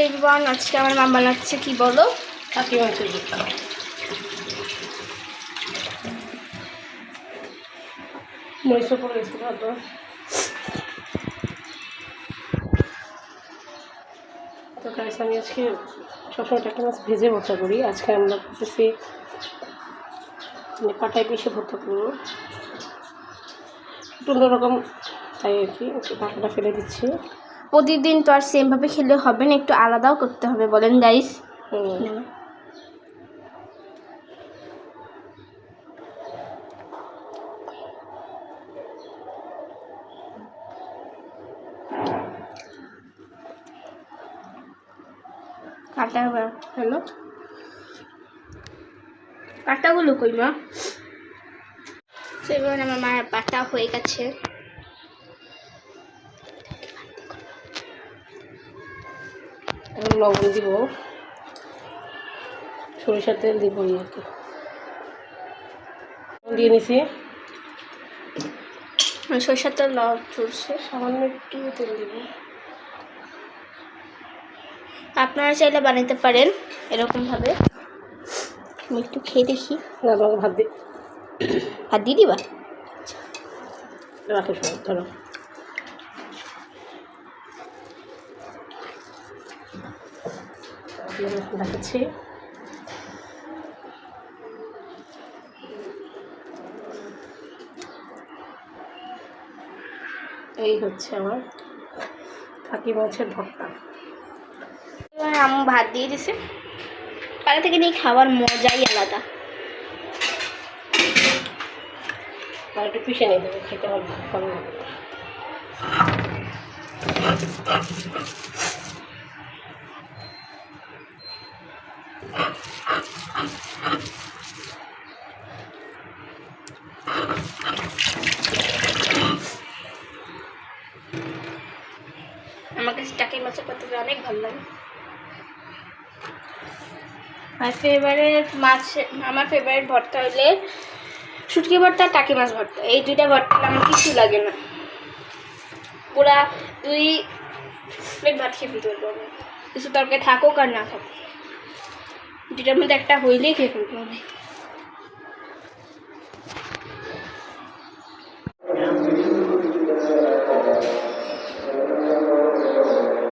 Everyone, আজকে আমার মা বানাচ্ছে কি বলো? টাকি মাছের ভর্তা। মরিচ পড়ে গেছে ভালো। তো গাইস, আমি আজকে সবসময় টাকি মাছ ভেজে ভর্তা করি। আজকে আমরা করতেছি পাটায় পিষে ভর্তা করবো, একটু অন্যরকম, তাই আর কি টাকাটা ফেলে দিচ্ছি। প্রতিদিন তো আর সেমভাবে খেলে হবে না, একটু আলাদাও করতে হবে, বলেন গাইস? কাটা হলো, কাটাগুলো কই মা? সেবার আমার মায়ের বাটা হয়ে গেছে। এখন লবণ দিব, সরিষার তেল দিব আর কি, দিয়ে নিছি। সরিষার তেল চলছে, সামান্য একটু তেল দিব। আপনারা চাইলে বানাতে পারেন এরকমভাবে। আমি একটু খেয়ে দেখি। না, তোমাকে ভাত দিয়ে দিবা? রাখো সব, ধরো। দেখাচ্ছি, এই হচ্ছে আমার টাকি মাছের ভর্তা। এবার আম্মু ভাত দিয়ে দিছে, কালকে থেকে নিয়ে খাবার মজাই আলাদা। আর একটু পিষে নিয়ে দেবো, খেতে ভালো লাগে। আমার কাছে টাকি মাছের ভর্তা অনেক ভালো লাগে। আমার ফেভারিট মাছ, আমার ফেভারিট ভর্তা হইলে শুটকি ভর্তা, টাকি মাছ ভর্তা। এই দুইটা ভর্তা আমার কিছু লাগে না, পুরা 2 প্লেট ভাত খেয়ে ফেলতে পারবো আমি, কিছু তরকারি থাকুক আর না থাকুক, দুটার মধ্যে একটা হইলেই খেয়ে ফেলবো আমি।